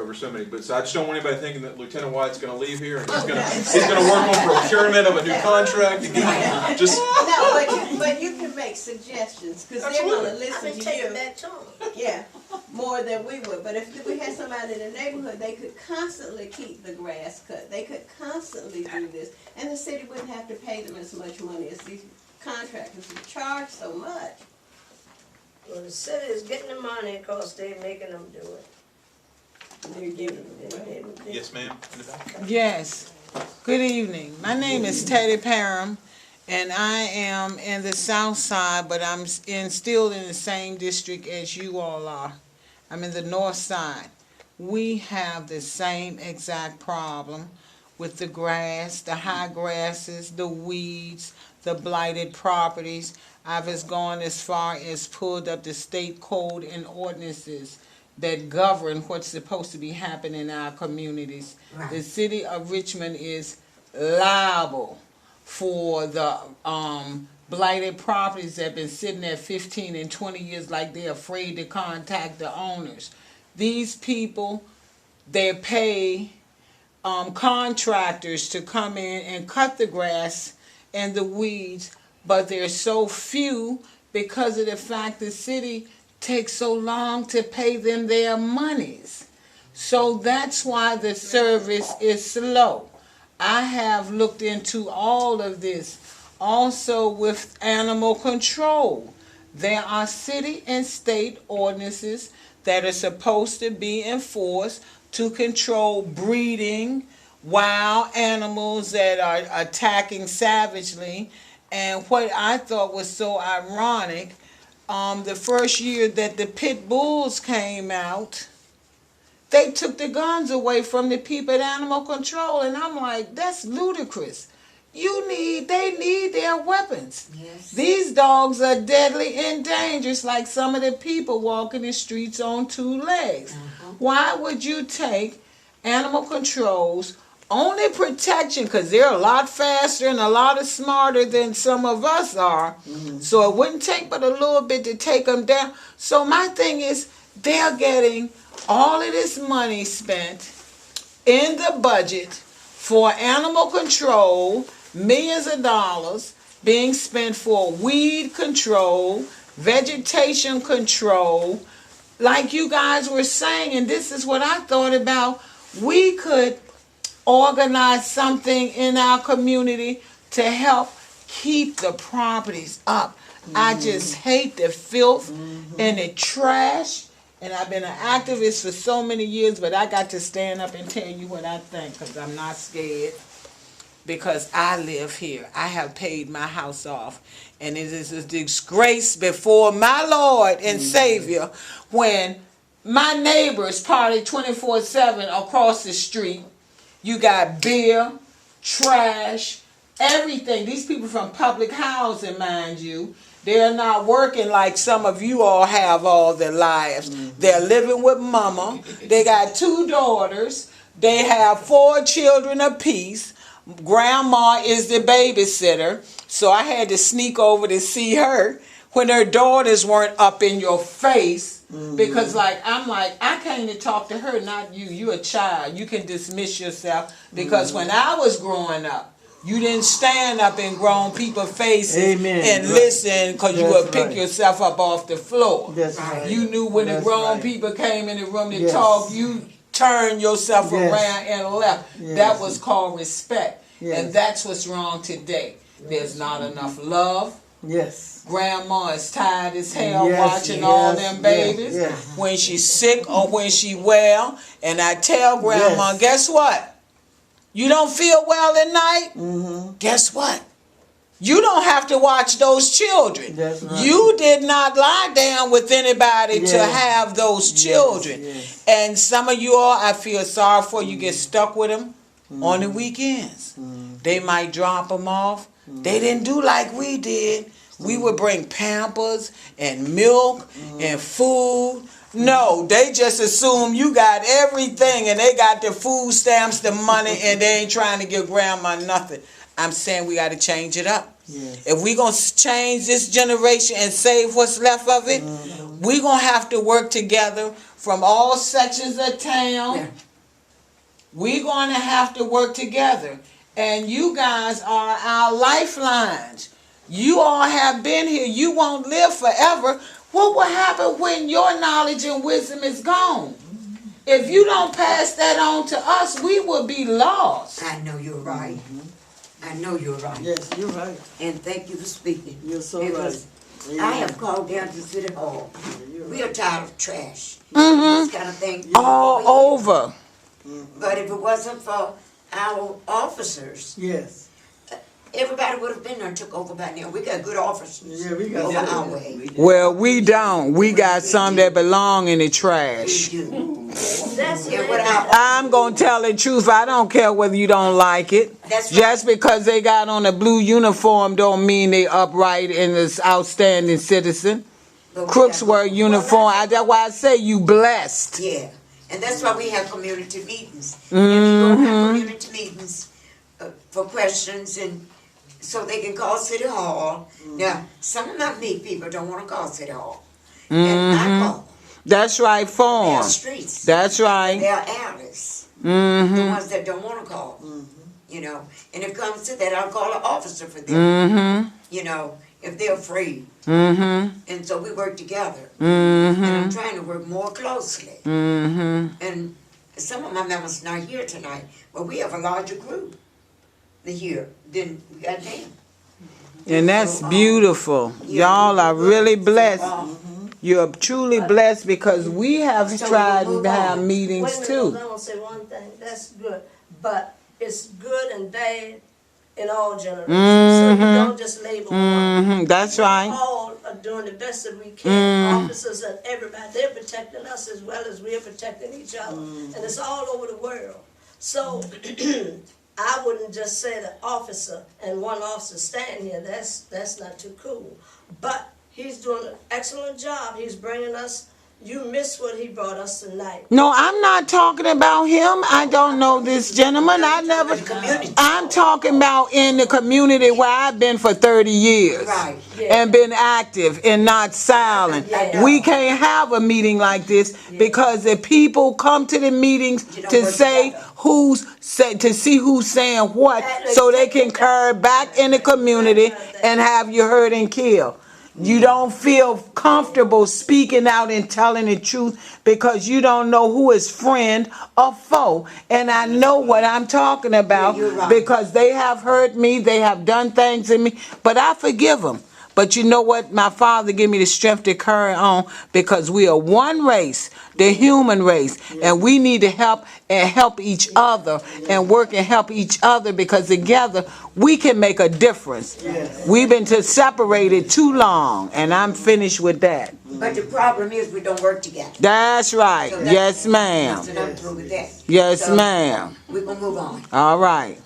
over so many, but so I just don't want anybody thinking that Lieutenant White's going to leave here and he's going to work on procurement of a new contract to get just. No, but you can make suggestions because they're going to listen to you. That tone. Yeah, more than we would. But if we had somebody in the neighborhood, they could constantly keep the grass cut. They could constantly do this, and the city wouldn't have to pay them as much money as these contractors who charge so much. Well, the city is getting the money because they're making them do it. They're giving them. Yes, ma'am. In the back. Yes. Good evening. My name is Teddy Parham, and I am in the south side, but I'm still in the same district as you all are. I'm in the north side. We have the same exact problem with the grass, the high grasses, the weeds, the blighted properties. I've gone as far as pulled up the state code and ordinances that govern what's supposed to be happening in our communities. Right. The city of Richmond is liable for the blighted properties that have been sitting there 15 and 20 years like they're afraid to contact the owners. These people, they pay contractors to come in and cut the grass and the weeds, but there's so few because of the fact the city takes so long to pay them their monies. So that's why the service is slow. I have looked into all of this. Also with animal control. There are city and state ordinances that are supposed to be enforced to control breeding, wild animals that are attacking savagely. And what I thought was so ironic, the first year that the pit bulls came out, they took the guns away from the people at animal control, and I'm like, that's ludicrous. They need their weapons. Yes. These dogs are deadly and dangerous, like some of the people walking the streets on two legs. Why would you take animal control's only protection, because they're a lot faster and a lot smarter than some of us are, so it wouldn't take but a little bit to take them down. So my thing is, they're getting all of this money spent in the budget for animal control, millions of dollars being spent for weed control, vegetation control, like you guys were saying, and this is what I thought about. We could organize something in our community to help keep the properties up. I just hate the filth and the trash. And I've been an activist for so many years, but I got to stand up and tell you what I think, because I'm not scared. Because I live here. I have paid my house off. And it is a disgrace before my Lord and Savior when my neighbors party 24/7 across the street. You got beer, trash, everything. These people from public housing, mind you. They're not working like some of you all have all their lives. They're living with mama. They got 2 daughters. They have 4 children apiece. Grandma is the babysitter. So I had to sneak over to see her when her daughters weren't up in your face. Because I came to talk to her, not you. You're a child. You can dismiss yourself. Because when I was growing up, you didn't stand up in grown people's faces and listen, because you would pick yourself up off the floor. You knew when the grown people came in the room to talk, you turned yourself around and left. That was called respect. And that's what's wrong today. There's not enough love. Grandma is tired as hell watching all them babies when she's sick or when she well. And I tell Grandma, guess what? You don't feel well at night? Guess what? You don't have to watch those children. You did not lie down with anybody to have those children. And some of you all, I feel sorry for, you get stuck with them on the weekends. They might drop them off. They didn't do like we did. We would bring Pampers and milk and food. No, they just assume you got everything and they got the food stamps, the money, and they ain't trying to give grandma nothing. I'm saying we got to change it up. Yes. If we gonna change this generation and save what's left of it, we gonna have to work together from all sections of town. Yeah. We gonna have to work together, and you guys are our lifelines. You all have been here. You won't live forever. What will happen when your knowledge and wisdom is gone? If you don't pass that on to us, we will be lost. I know you're right. I know you're right. Yes, you're right. And thank you for speaking. You're so Because right. I have called down to City Hall. We are tired of trash. Mm-hmm. This kind of thing. All over. But if it wasn't for our officers, Yes. everybody would have been there and took over by now. We got good officers Yeah, we got over that. our way. Well, we don't. We got some that belong in the We trash. do. That's And what our I'm gonna tell the truth. I don't care whether you don't like it. That's Just because they got on a blue uniform don't mean they upright and is outstanding citizen. but we Crooks got- wear uniform. That's why I say you blessed. Yeah, and that's why we have community meetings. And we go have community meetings for questions and so they can call City Hall. Now, some of my meat people don't want to call City Hall. And I call. That's right, They form. are streets. That's right. They are alleys. The Mm-hmm. ones that don't want to call. You know, and if it comes to that, I'll call an officer for them. Mm-hmm. You know, if they're afraid. Mm-hmm. And so we work together. Mm-hmm. And I'm trying to work more closely. Mm-hmm. And some of my members not here tonight, but we have a larger group here than we got them. And that's So, beautiful. yeah, Y'all are really so, blessed. You're truly blessed because we have So tried we'll to move have on. meetings Wait a minute, too. I'm gonna say one thing, that's good, but it's good and bad in all generations. So you don't just label one. Mm-hmm. That's We right. all are doing the best that we can, officers and everybody, they're protecting us as well as we're protecting each other. And it's all over the world. So, I wouldn't just say the officer and one officer standing here, that's not too cool. But he's doing an excellent job, he's bringing us, you missed what he brought us tonight. No, I'm not talking about him. I don't know this gentleman. I'm talking about in the community where I've been for 30 years. Right. And been active and not silent. Yeah. We can't have a meeting like this because the people come to the meetings You don't to work say together. to see who's saying what so they can carry back in the community and have you hurt and killed. You don't feel comfortable speaking out and telling the truth because you don't know who is friend or foe. And I know what I'm talking about Yeah, you're right. because they have hurt me, they have done things to me, but I forgive them. But you know what? My father gave me the strength to carry on because we are one race, the human race, and we need to help and help each other and work and help each other because together we can make a difference. We've been separated too long, and I'm finished with that. But the problem is we don't work together. That's right. So Yes, ma'am. So I'm through with that. Yes, So, ma'am. We're gonna move on. All right.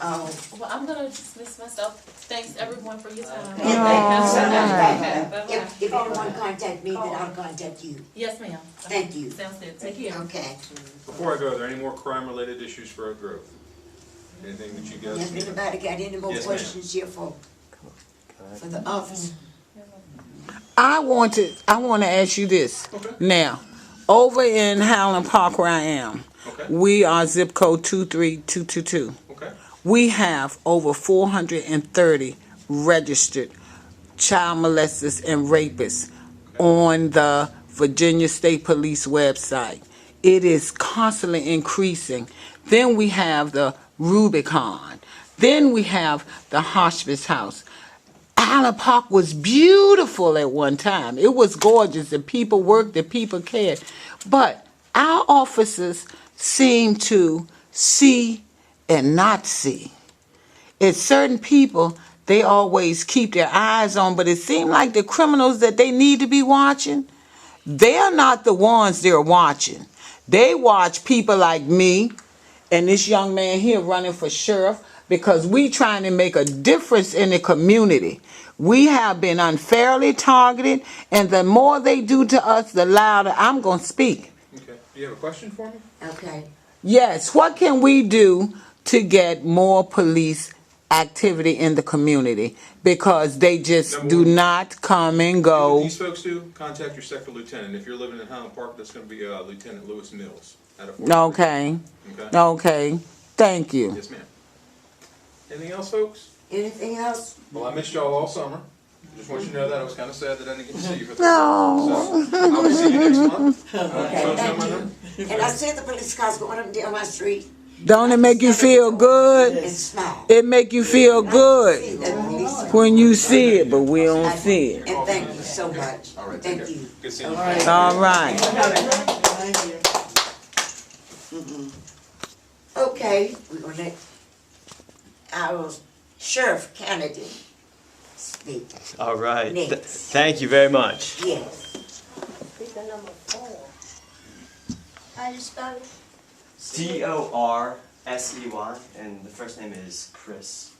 Oh, Well, I'm gonna dismiss myself. Thanks everyone for your time. if anyone contact me, then I'll contact you. Yes, ma'am. Thank you. Sounds good. Take care. Okay. Before I go, are there any more crime-related issues for Oak Grove? Anything that you guys Has need? anybody got any more Yes, ma'am. questions here for the office? I want to ask you this. Now, over in Highland Park where I am, Okay. we are zip code 23222. Okay. We have over 430 registered child molesters and rapists on the Virginia State Police website. It is constantly increasing. Then we have the Rubicon. Then we have the Hospice House. Highland Park was beautiful at one time. It was gorgeous. The people worked, the people cared. But our officers seem to see and not see. It's certain people they always keep their eyes on, but it seems like the criminals that they need to be watching, they're not the ones they're watching. They watch people like me and this young man here running for sheriff because we trying to make a difference in the community. We have been unfairly targeted, and the more they do to us, the louder I'm going to speak. Okay. Do you have a question for me? Okay. Yes, what can we do to get more police activity in the community because they just Number do one. not come and What go. these folks do, contact your sector lieutenant. If you're living in Highland Park, that's gonna be Lieutenant Lewis Mills. Out of Fort Worth. Okay, Okay? okay, thank you. Yes, ma'am. Anything else, folks? Anything else? Well, I missed y'all all summer. Just want you to know that. I was kinda sad that I didn't get to see you for No. So, I will see you next month. Okay, So, thank someone- you. And I see the police cars going up and down my street. Don't it make you feel good? It's small. It make you feel See good that police. when you see it, but we don't see it. And thank you so much. All right, take Thank care. you. Good seeing you. All right. Okay, we're gonna let our sheriff candidate speak. All right. Next. Thank you very much. Yes. Speaker number 4. How you spell it? Torsey, and the first name is Chris.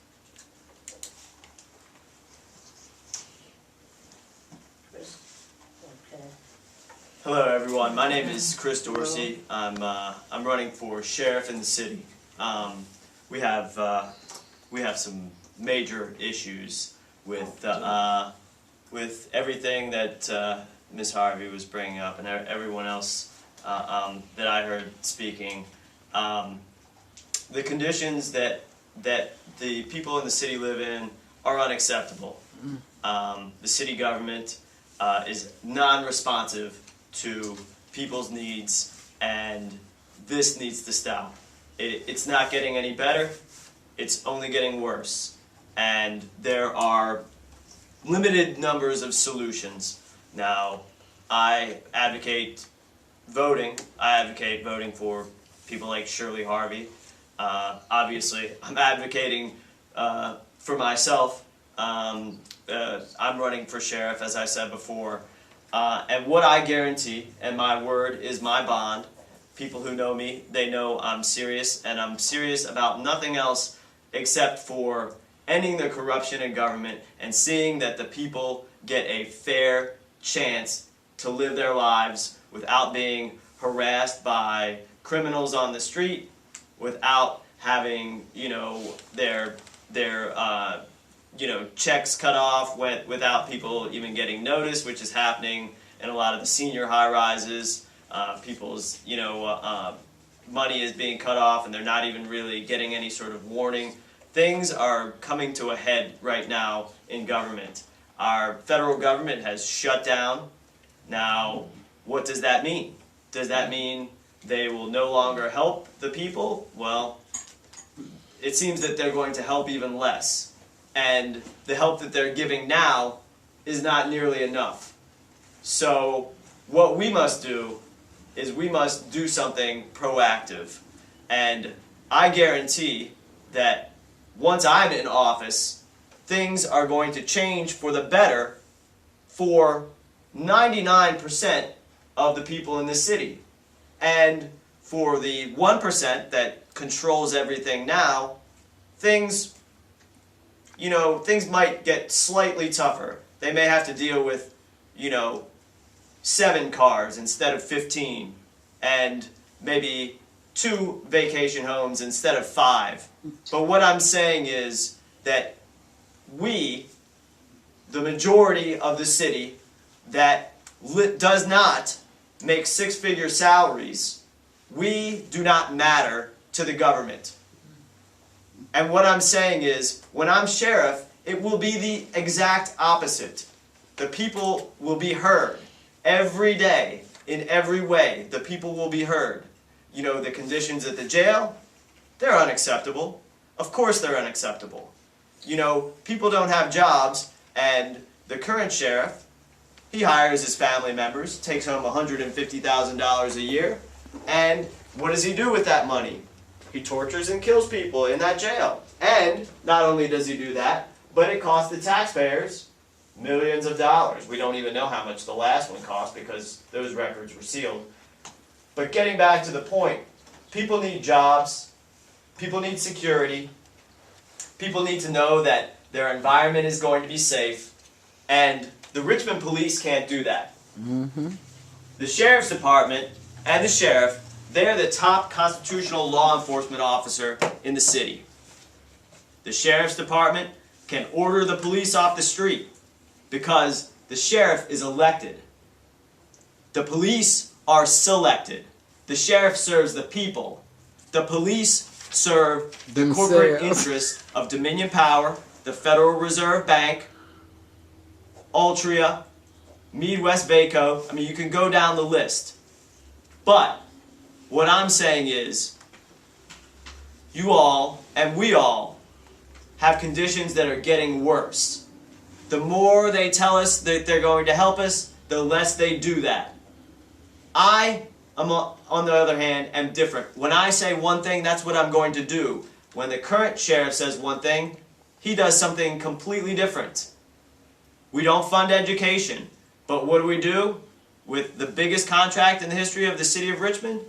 Okay. Hello, everyone. My name is Chris Dorsey. I'm running for sheriff in the city. We have some major issues with everything that Ms. Harvey was bringing up and everyone else that I heard speaking. The conditions that the people in the city live in are unacceptable. The city government is non-responsive to people's needs, and this needs to stop. It's not getting any better, it's only getting worse. And there are limited numbers of solutions. Now, I advocate voting for people like Shirley Harvey. Obviously, I'm advocating for myself. I'm running for sheriff, as I said before. And what I guarantee, and my word is my bond, people who know me, they know I'm serious, and I'm serious about nothing else except for ending the corruption in government and seeing that the people get a fair chance to live their lives without being harassed by criminals on the street, without having, their checks cut off, without people even getting notice, which is happening in a lot of the senior high-rises. People's, money is being cut off and they're not even really getting any sort of warning. Things are coming to a head right now in government. Our federal government has shut down. Now, what does that mean? Does that mean they will no longer help the people? Well, it seems that they're going to help even less. And the help that they're giving now is not nearly enough. So what we must do is we must do something proactive. And I guarantee that once I'm in office, things are going to change for the better for 99% of the people in this city. And for the 1% that controls everything now, things might get slightly tougher. They may have to deal with, 7 cars instead of 15, and maybe 2 vacation homes instead of 5. But what I'm saying is that we, the majority of the city that does not make 6-figure salaries, we do not matter to the government. And what I'm saying is, when I'm sheriff, it will be the exact opposite. The people will be heard every day, in every way. The people will be heard. The conditions at the jail, they're unacceptable. Of course they're unacceptable. People don't have jobs, and the current sheriff, he hires his family members, takes home $150,000 a year, and what does he do with that money? He tortures and kills people in that jail. And not only does he do that, but it costs the taxpayers millions of dollars. We don't even know how much the last one cost because those records were sealed. But getting back to the point, people need jobs, people need security, people need to know that their environment is going to be safe, and the Richmond police can't do that. Mm-hmm. The sheriff's department and the sheriff, they're the top constitutional law enforcement officer in the city. The sheriff's department can order the police off the street because the sheriff is elected. The police are selected. The sheriff serves the people. The police serve the corporate interests of Dominion Power, the Federal Reserve Bank, Altria, Midwest Vaco. I mean, you can go down the list. But what I'm saying is, you all and we all have conditions that are getting worse. The more they tell us that they're going to help us, the less they do that. I am, on the other hand, am different. When I say one thing, that's what I'm going to do. When the current sheriff says one thing, he does something completely different. We don't fund education, but what do? With the biggest contract in the history of the city of Richmond?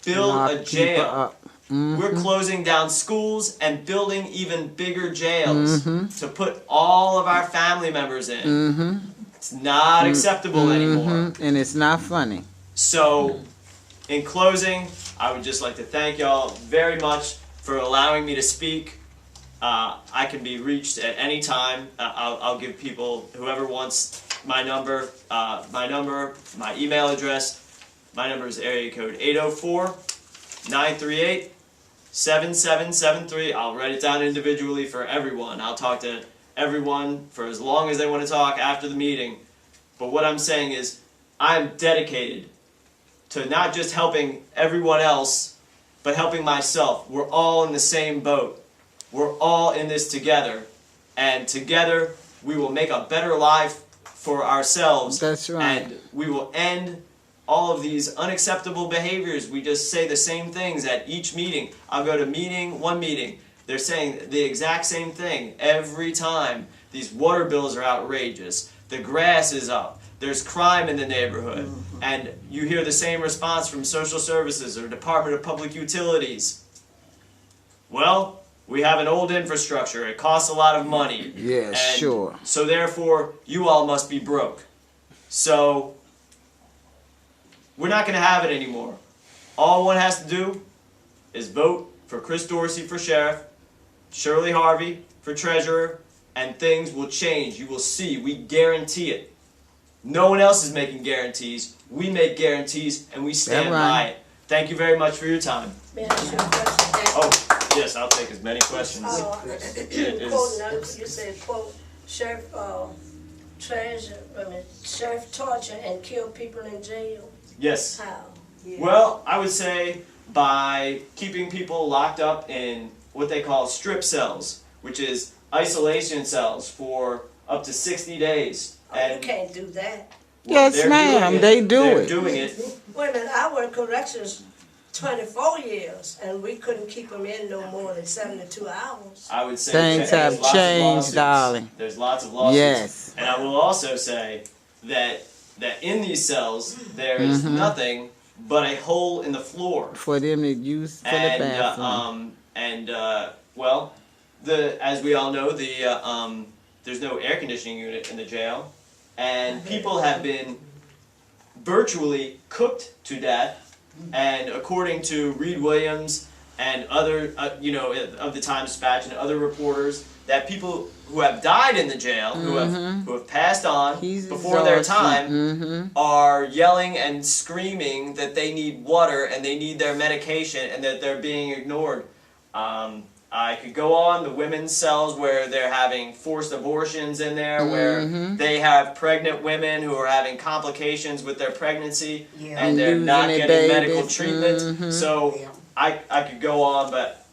Build a jail. We're closing down schools and building even bigger jails to put all of our family members in. It's not acceptable anymore. And it's not funny. So, in closing, I would just like to thank y'all very much for allowing me to speak. I can be reached at any time. I'll give people, whoever wants my number, my email address. My number is area code 804-938-7773. I'll write it down individually for everyone. I'll talk to everyone for as long as they want to talk after the meeting. But what I'm saying is, I'm dedicated to not just helping everyone else, but helping myself. We're all in the same boat. We're all in this together. And together, we will make a better life for ourselves. That's right. And we will end all of these unacceptable behaviors. We just say the same things at each meeting. I'll go to one meeting. They're saying the exact same thing every time. These water bills are outrageous. The grass is up. There's crime in the neighborhood. And you hear the same response from social services or Department of Public Utilities. Well, we have an old infrastructure. It costs a lot of money. Yeah, sure. So therefore, you all must be broke. So, we're not going to have it anymore. All one has to do is vote for Chris Dorsey for sheriff, Shirley Harvey for treasurer, and things will change. You will see. We guarantee it. No one else is making guarantees. We make guarantees, and we stand by it. Thank you very much for your time. May I ask you a question? Oh, yes, I'll take as many questions. You said, quote, Sheriff Sheriff torture and kill people in jail. Yes. How? Well, I would say by keeping people locked up in what they call strip cells, which is isolation cells for up to 60 days. Oh, you can't do that. Yes, ma'am, they do They're it. doing it. Wait a minute, I worked corrections 24 years, and we couldn't keep them in no more than 72 hours. I would say Things there's have lots of changed, lawsuits. darling. There's lots of lawsuits. Yes. And I will also say that in these cells there is nothing but a hole in the floor. For them to use for the bathroom. Well, as we all know, there's no air conditioning unit in the jail, and people have been virtually cooked to death. And according to Reed Williams and other, of the Times-Dispatch and other reporters, that people who have died in the jail, who have passed on before their time, are yelling and screaming that they need water and they need their medication and that they're being ignored. I could go on, the women's cells where they're having forced abortions in there, where they have pregnant women who are having complications with their pregnancy and they're not getting medical treatment. So I could go on, but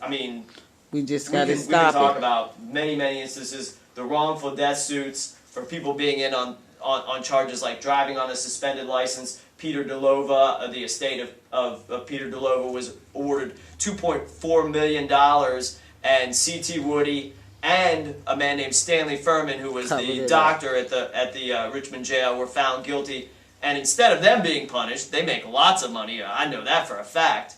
I mean, we just we got to can stop talk it. about many instances, the wrongful death suits for people being in on charges like driving on a suspended license. Peter DeLova, the estate of Peter DeLova was awarded $2.4 million, and C.T. Woody and a man named Stanley Furman, who was the doctor at the Richmond jail, were found guilty. And instead of them being punished, they make lots of money. I know that for a fact.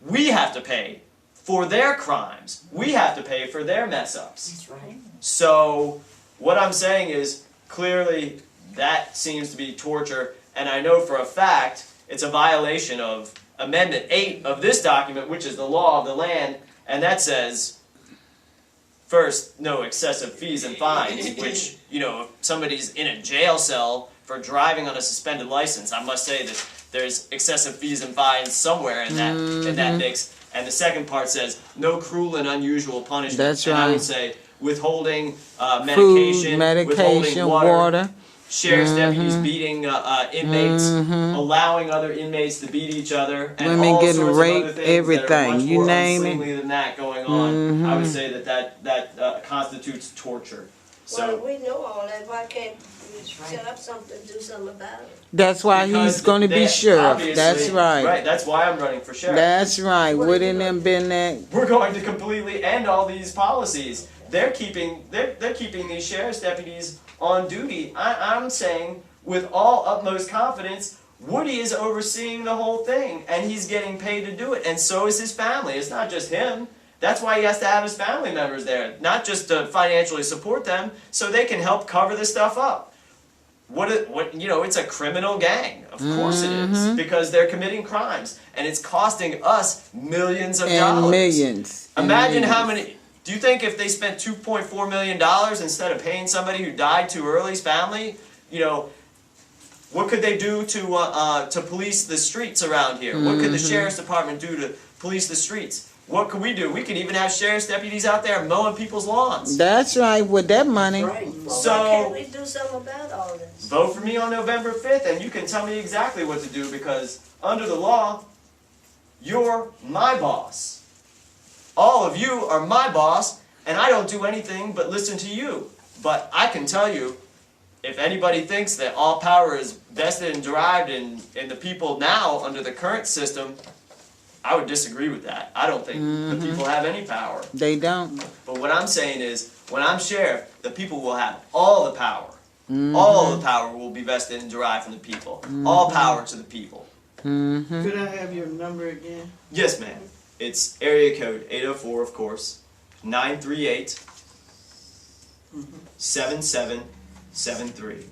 We have to pay for their crimes. We have to pay for their mess-ups. That's right. So what I'm saying is, clearly that seems to be torture, and I know for a fact it's a violation of Amendment 8 of this document, which is the law of the land, and that says first, no excessive fees and fines, which, you know, if somebody's in a jail cell for driving on a suspended license, I must say that there's excessive fees and fines somewhere in that mix. And the second part says, no cruel and unusual punishment. That's And I right. would say, withholding Food, medication, medication, withholding water. sheriff's deputies beating inmates, allowing other inmates to beat each other, and Women all getting sorts raped, of other things that everything. are much You more name it. unseemly than that going on. I would say that constitutes torture. Well, So we know all that, why can't we set up something, do something about it? That's why because he's going to be they- sheriff. obviously- That's right. Right. That's why I'm running for sheriff. That's right. What Wouldn't are you them been that? We're going to completely end all these policies. They're keeping these sheriff's deputies on duty. I'm saying with all utmost confidence, Woody is overseeing the whole thing, and he's getting paid to do it, and so is his family. It's not just him. That's why he has to have his family members there, not just to financially support them, so they can help cover this stuff up. It's a criminal gang. Of course it is, because they're committing crimes, and it's costing us millions of dollars. And millions. and Imagine how millions. many. Do you think if they spent $2.4 million instead of paying somebody who died too early's family, what could they do to police the streets around here? What could the sheriff's department do to police the streets? What could we do? We could even have sheriff's deputies out there mowing people's lawns. That's right. With that money. Right. Well, So- why can't we do something about all this? Vote for me on November 5th, and you can tell me exactly what to do, because under the law, you're my boss. All of you are my boss, and I don't do anything but listen to you. But I can tell you, if anybody thinks that all power is vested and derived in the people now under the current system, I would disagree with that. I don't think the people have any power. They don't. But what I'm saying is, when I'm sheriff, the people will have all the power. All the power will be vested and derived from the people. All power to the people. Could I have your number again? Yes, ma'am. It's area code 804, of course, 938 7773.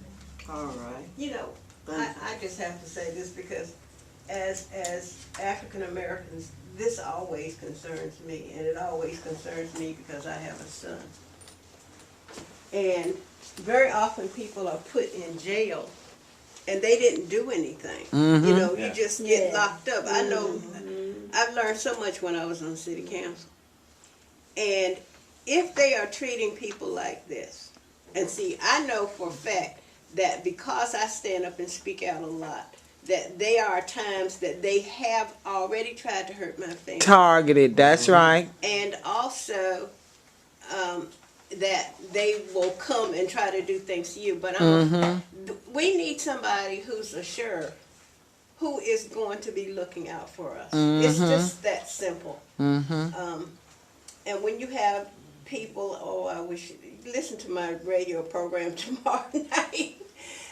All right. You know, I just have to say this because as African Americans, this always concerns me, and it always concerns me because I have a son. And very often people are put in jail and they didn't do anything. You know, Yeah. you just get Yeah. locked up. I know I've learned so much when I was on city council. And if they are treating people like this, and see, I know for a fact that because I stand up and speak out a lot, that there are times that they have already tried to hurt my family. Targeted. That's right. And also, that they will come and try to do things to you. But we need somebody who's a sheriff who is going to be looking out for us. It's just that simple. And when you have people, I wish, listen to my radio program tomorrow night.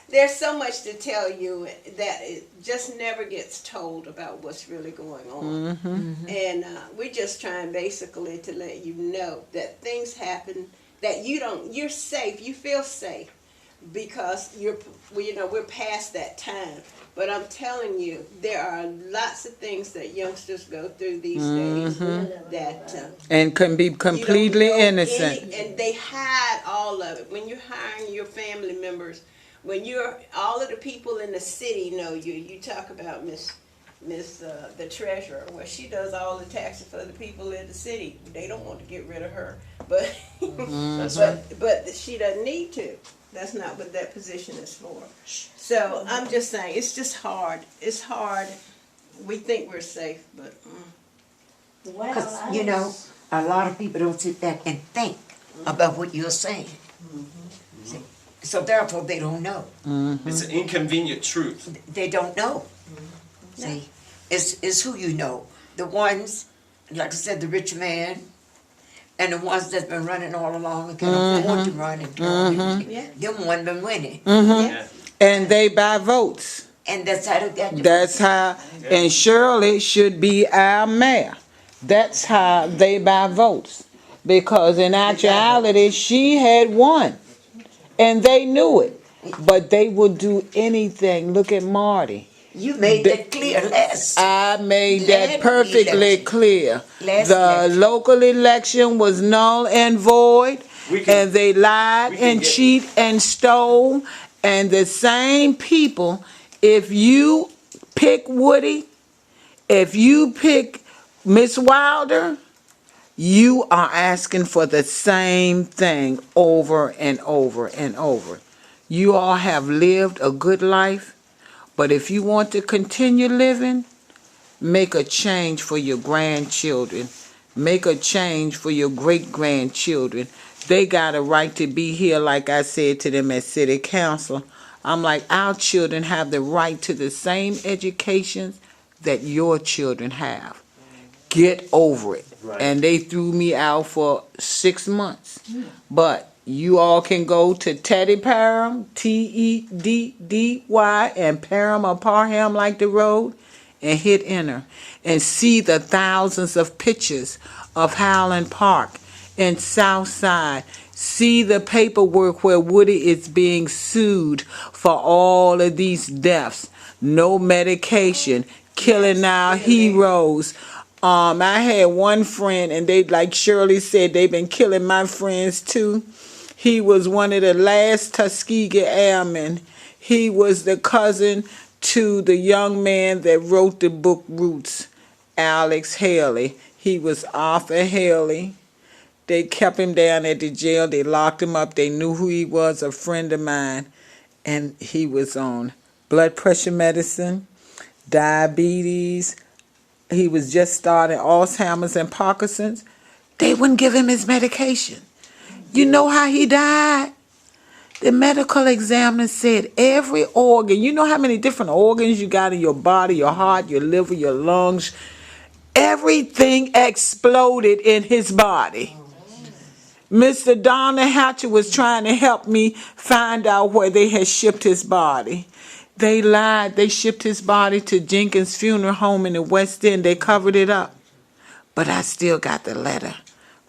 There's so much to tell you that it just never gets told about what's really going on. And we're just trying basically to let you know that things happen, that you're safe, you feel safe because we're past that time. But I'm telling you, there are lots of things that youngsters go through these days that And can be you don't completely know innocent. and they hide all of it. When you're hiring your family members, when all of the people in the city know you. You talk about Miss the treasurer. Well, she does all the taxes for the people in the city. They don't want to get rid of her, but but she doesn't need to. That's not what that position is for. So I'm just saying, it's just hard. It's hard. We think we're safe, but. Well, Because, a lot of people don't sit back and think about what you're saying. See? So therefore, they don't know. It's an inconvenient truth. They don't know. See? It's who you know. The ones, like I said, the rich man, and the ones that's been running all along and can afford to run and Yeah. them one been winning. Yeah. And they buy votes. And that's how they got the That's how, and Shirley should be our mayor. That's how they buy votes. Because in actuality, she had won. And they knew it. But they would do anything. Look at Marty. You made that clear last. I made that Land perfectly election. clear. Last The election. local election was null and void, We can- and they lied we can and get- cheat and stole. And the same people, if you pick Woody, if you pick Miss Wilder, you are asking for the same thing over and over and over. You all have lived a good life, but if you want to continue living, make a change for your grandchildren. Make a change for your great-grandchildren. They got a right to be here, like I said to them at City Council. I'm like, our children have the right to the same education that your children have. Get over it. Right. And they threw me out for 6 months. But you all can go to Teddy Parham, Teddy, and Parham or Parham like the road, and hit enter and see the thousands of pictures of Howland Park and Southside. See the paperwork where Woody is being sued for all of these deaths. No medication, killing our heroes. I had one friend, and they, like Shirley said, they've been killing my friends too. He was one of the last Tuskegee Airmen. He was the cousin to the young man that wrote the book Roots, Alex Haley. He was Arthur Haley. They kept him down at the jail. They locked him up. They knew who he was, a friend of mine. And he was on blood pressure medicine, diabetes. He was just starting Alzheimer's and Parkinson's. They wouldn't give him his medication. You know how he died? The medical examiner said every organ, you know how many different organs you got in your body, your heart, your liver, your lungs, everything exploded in his body. Mr. Donna Hatcher was trying to help me find out where they had shipped his body. They lied. They shipped his body to Jenkins Funeral Home in the West End. They covered it up. But I still got the letter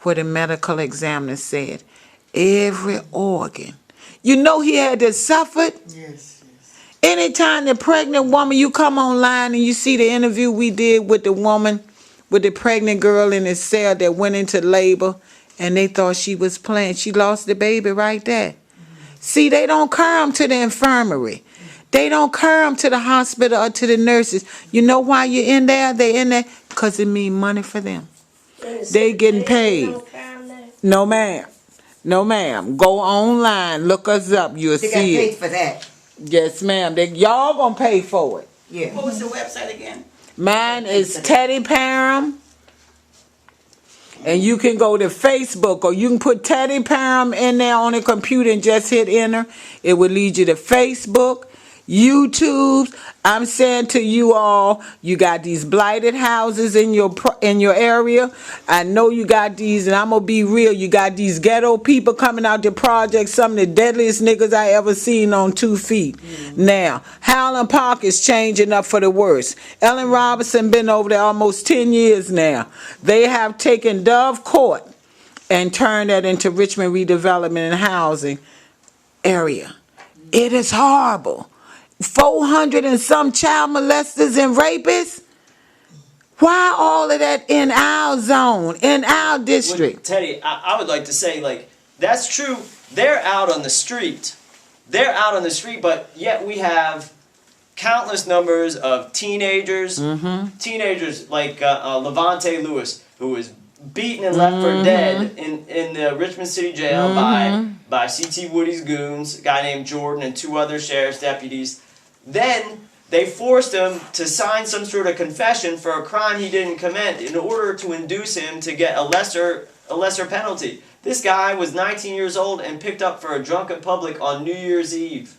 where the medical examiner said every organ. You know he had to suffer. Yes, yes. Anytime the pregnant woman, you come online and you see the interview we did with the woman, with the pregnant girl in the cell that went into labor, and they thought she was playing. She lost the baby right there. See, they don't come to the infirmary. They don't come to the hospital or to the nurses. You know why you're in there? They in there because it mean money for them. They getting paid. No, ma'am. No, ma'am. Go online. Look us up. You'll They got see paid it. for that. Yes, ma'am. Y'all gonna pay for it. Yeah. What was the website again? Mine is Teddy Parham. And you can go to Facebook, or you can put Teddy Parham in there on the computer and just hit enter. It will lead you to Facebook, YouTube. I'm saying to you all, you got these blighted houses in your area. I know you got these, and I'm gonna be real. You got these ghetto people coming out the project. Some of the deadliest niggas I ever seen on 2 feet. Now, Howland Park is changing up for the worse. Ellen Robinson been over there almost 10 years now. They have taken Dove Court and turned that into Richmond Redevelopment and Housing area. It is horrible. 400 and some child molesters and rapists. Why all of that in our zone, in our district? Well, Teddy, I would like to say, like, that's true. They're out on the street. They're out on the street, but yet we have countless numbers of teenagers. Teenagers like Levante Lewis, who was beaten and left for dead in the Richmond City Jail by C.T. Woody's goons, a guy named Jordan and 2 other sheriff's deputies. Then they forced him to sign some sort of confession for a crime he didn't commit in order to induce him to get a lesser penalty. This guy was 19 years old and picked up for a drunken public on New Year's Eve.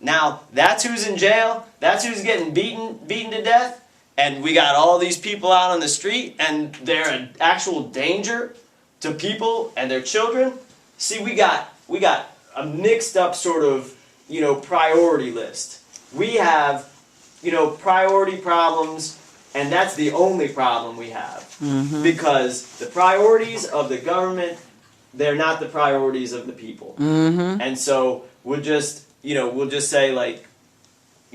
Now, that's who's in jail. That's who's getting beaten to death. And we got all these people out on the street, and they're an actual danger to people and their children. See, we got a mixed up sort of, priority list. We have, priority problems, and that's the only problem we have. Because the priorities of the government, they're not the priorities of the people. And so we'll just say, like,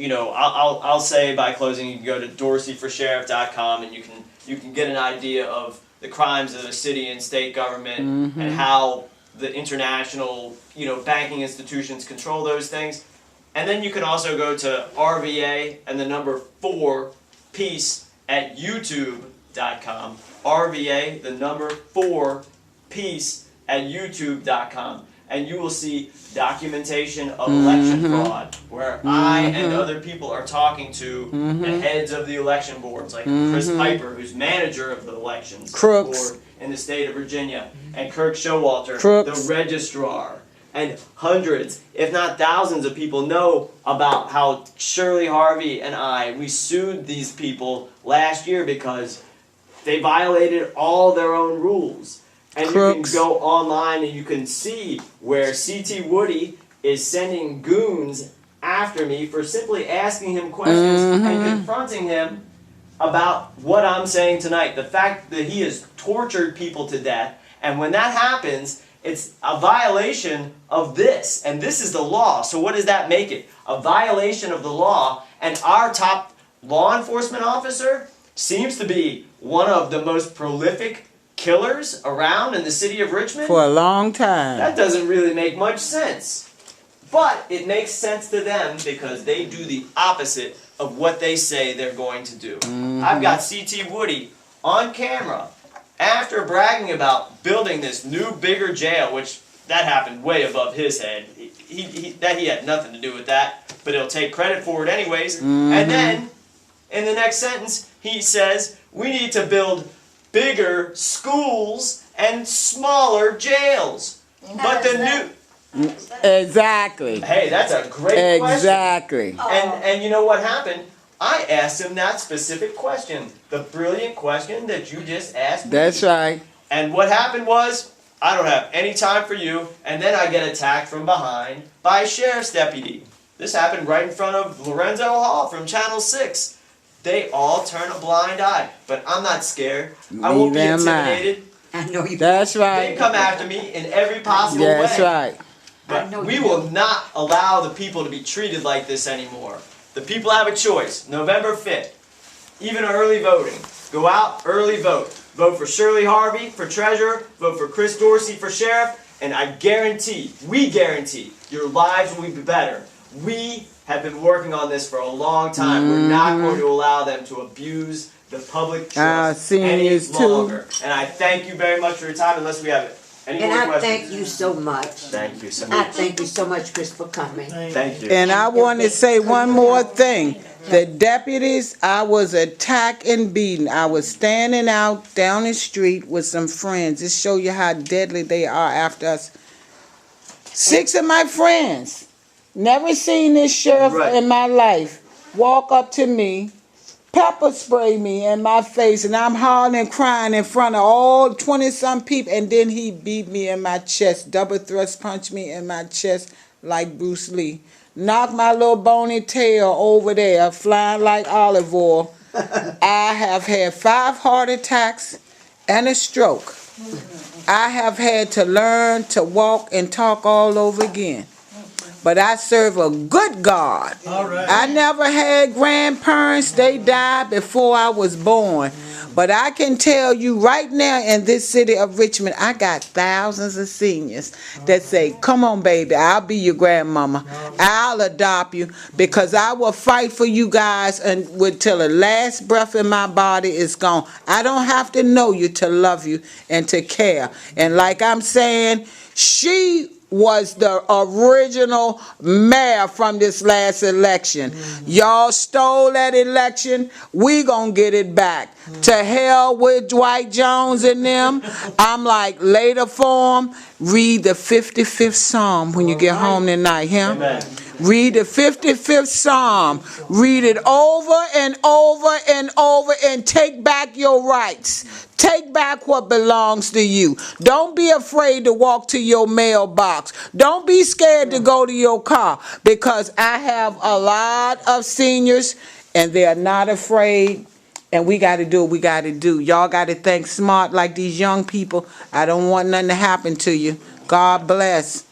I'll say by closing, you can go to dorseyforsheriff.com and you can get an idea of the crimes of the city and state government and how the international, banking institutions control those things. And then you can also go to RVA and the number 4 peace at youtube.com. RVA, the number 4 peace at youtube.com. And you will see documentation of election fraud, where I and other people are talking to the heads of the election boards, like Chris Piper, who's manager of the elections board in the state of Virginia, and Kirk Showalter, the registrar. And hundreds, if not thousands of people know about how Shirley Harvey and we sued these people last year because they violated all their own rules. And you can go online and you can see where C.T. Woody is sending goons after me for simply asking him questions and confronting him about what I'm saying tonight. The fact that he has tortured people to death. And when that happens, it's a violation of this. And this is the law. So what does that make it? A violation of the law. And our top law enforcement officer seems to be one of the most prolific killers around in the city of Richmond. For a long time. That doesn't really make much sense. But it makes sense to them because they do the opposite of what they say they're going to do. I've got C.T. Woody on camera after bragging about building this new, bigger jail, which that happened way above his head. He had nothing to do with that, but he'll take credit for it anyways. And then, in the next sentence, he says, we need to build bigger schools and smaller jails. But the new... Exactly. Hey, that's a great question. Exactly. And you know what happened? I asked him that specific question. The brilliant question that you just asked me. That's right. And what happened was, I don't have any time for you, and then I get attacked from behind by a sheriff's deputy. This happened right in front of Lorenzo Hall from Channel 6. They all turn a blind eye, but I'm not scared. I won't be intimidated. I know you. That's right. They come after me in every possible way. That's right. But we will not allow the people to be treated like this anymore. The people have a choice. November 5th, even early voting. Go out, early vote. Vote for Shirley Harvey for treasurer. Vote for Chris Dorsey for sheriff. And I guarantee, we guarantee, your lives will be better. We have been working on this for a long time. We're not going to allow them to abuse the public trust any longer. And I thank you very much for your time, unless we have any more questions. And I thank you so much. Thank you so I much. thank you so much, Chris, for coming. Thank you. And I want to say one more thing. The deputies, I was attacked and beaten. I was standing out down the street with some friends. This show you how deadly they are after us. 6 of my friends, never seen this sheriff in my life, walk up to me, pepper spray me in my face, and I'm hollering and crying in front of all 20-some people, and then he beat me in my chest, double thrust punched me in my chest like Bruce Lee. Knocked my little bony tail over there, flying like olive oil. I have had 5 heart attacks and a stroke. I have had to learn to walk and talk all over again. But I serve a good God. I never had grandparents. They died before I was born. But I can tell you right now in this city of Richmond, I got thousands of seniors that say, come on, baby, I'll be your grandmama. I'll adopt you because I will fight for you guys until the last breath in my body is gone. I don't have to know you to love you and to care. And like I'm saying, she was the original mayor from this last election. Y'all stole that election. We gonna get it back. To hell with Dwight Jones and them. I'm like, later form, read the 55th Psalm when you get home tonight, Amen. Read the 55th Psalm. Read it over and over and over and take back your rights. Take back what belongs to you. Don't be afraid to walk to your mailbox. Don't be scared to go to your car because I have a lot of seniors and they're not afraid. And we got to do what we got to do. Y'all got to think smart like these young people. I don't want nothing to happen to you. God bless.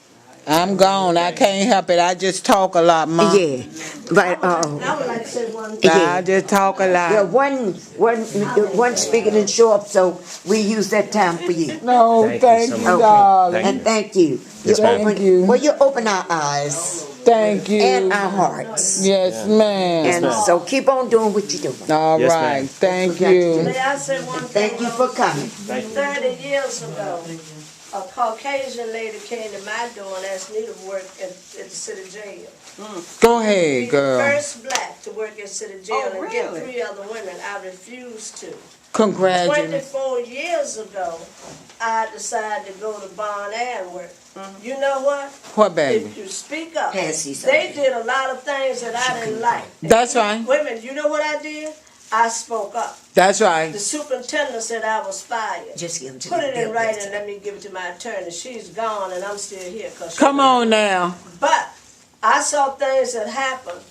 I'm gone. I can't help it. I just talk a lot, Mom. Yeah, but, I would like to say one thing. I just talk a yeah, lot. one speaker didn't show up, so we use that time for you. No, thank you, Okay. darling. And thank you. Yes, ma'am. Open, Thank you. well, you open our eyes Thank you. and our hearts. Yes, ma'am. And so keep on doing what you're doing. All Yes, right. ma'am. Thank That's you. May I say one thing? Thank you for coming. 30 years ago, a Caucasian lady came to my door and asked me to work at the city jail. Go Be ahead, the girl. first black to work at city jail Oh, and get really? 3 other women. I refused to. Congratulations. 24 years ago, I decided to go to Bon Air work. You know what? What, baby? If you speak up, Pass these they up. did a lot of things that I didn't like. That's right. Wait a minute, you know what I did? I spoke up. That's right. The superintendent said I was fired. Just give them to Put the it in bill. writing and let me give it to my attorney. She's gone and I'm still here. Come on now. But I saw things that happened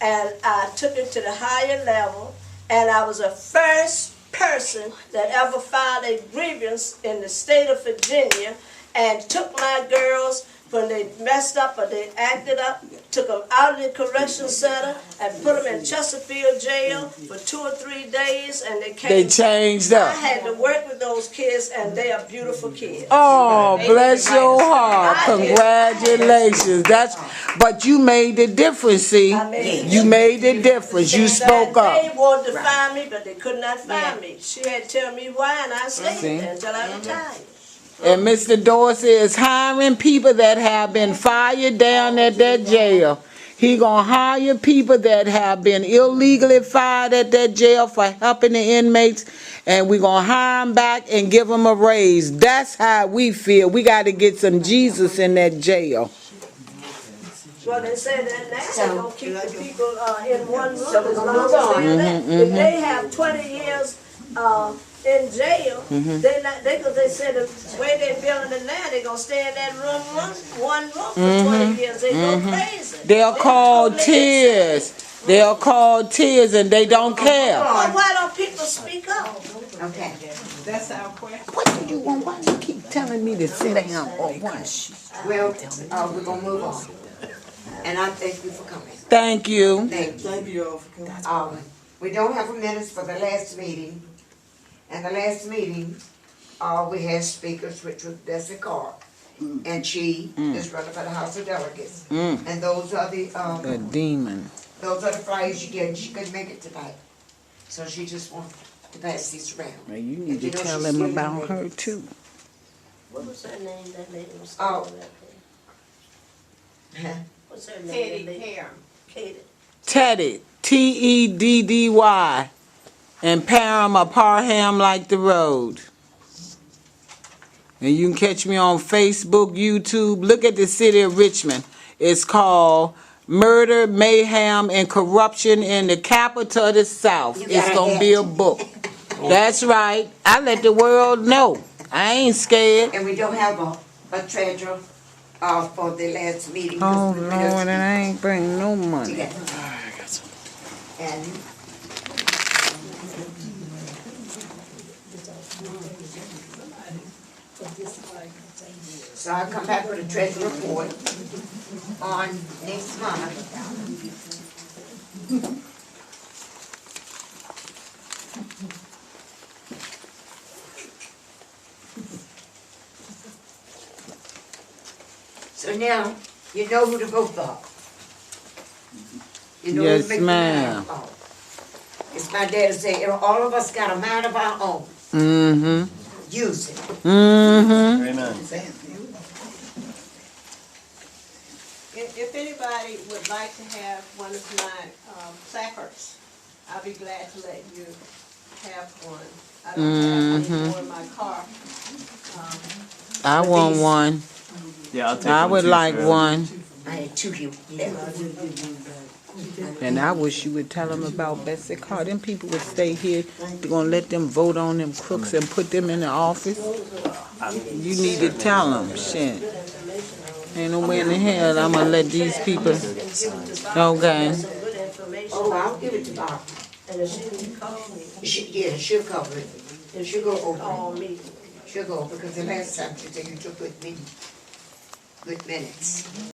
and I took it to the higher level and I was the first person that ever filed a grievance in the state of Virginia and took my girls when they messed up or they acted up, took them out of the correction center and put them in Chesterfield jail for 2 or 3 days and they came. They changed I up. had to work with those kids and they are beautiful kids. Oh, bless your heart. Congratulations. But you made the difference, see? I made You made the difference. You spoke They up. wanted to find me, but they could not find me. She had to tell me why, and I stayed See? there until I retired. And Mr. Dorsey is hiring people that have been fired down at that jail. He gonna hire people that have been illegally fired at that jail for helping the inmates, and we gonna hire them back and give them a raise. That's how we feel. We got to get some Jesus in that jail. Well, they said that now So- they don't keep the people in one room So we're as gonna long move on. as they're there. If they have 20 years in jail, they said the way they're building it now, they're gonna stay in that one room for 20 years. They go crazy. They're called totally tears. They're called tears, and they don't care. Well, why don't people speak up? Okay. That's our question. What do you want? Why do you keep telling me to sit down or what? Well, we're gonna move on. And I thank you for coming. Thank you. Thank you. Thank you all for coming. We don't have a minutes for the last meeting. And the last meeting, we had speakers, which was Bessie Carr. And she is running for the House of Delegates. And those are The demon. those are the flyers you get. She couldn't make it tonight. So she just wanted to pass these around. Now you need to You know tell she's him getting about ready. her too. What was her name? That lady was Oh. standing up there. Huh? What's her name? Teddy That lady? Harum. Katie. Teddy, Teddy, and Parham or Parham like the road. And you can catch me on Facebook, YouTube. Look at the city of Richmond. It's called Murder, Mayhem, and Corruption in the Capital of the South. You It's got gonna it. be a book. That's right. I let the world know. I ain't scared. And we don't have a treasurer for the last meeting. Oh Lord, and I ain't bring no money. Yeah. And so I'll come back with a treasurer report on next month. So now, you know who to vote for. You know who to Yes, make the ma'am. mind up. It's my dad say, all of us got a mind of our own. Mm-hmm. Use it. Mm-hmm. Amen. If anybody would like to have one of my placards, I'll be glad to let you have one. I don't have any more in my car. I want one. Yeah, I'll take I one would too, like Fred. one. I had two here left. And I wish you would tell them about Bessie Carr. Them people would stay here. You're gonna let them vote on them crooks and put them in the office? You need to tell them, shit. Ain't no way in the hell I'm gonna let these people. Okay. Some good information. Oh, I'll give it to Bob. And if she can call me, Yeah, she'll cover it. She'll go over call it. me. She'll go over, because the last time she said you took with me. Good minutes.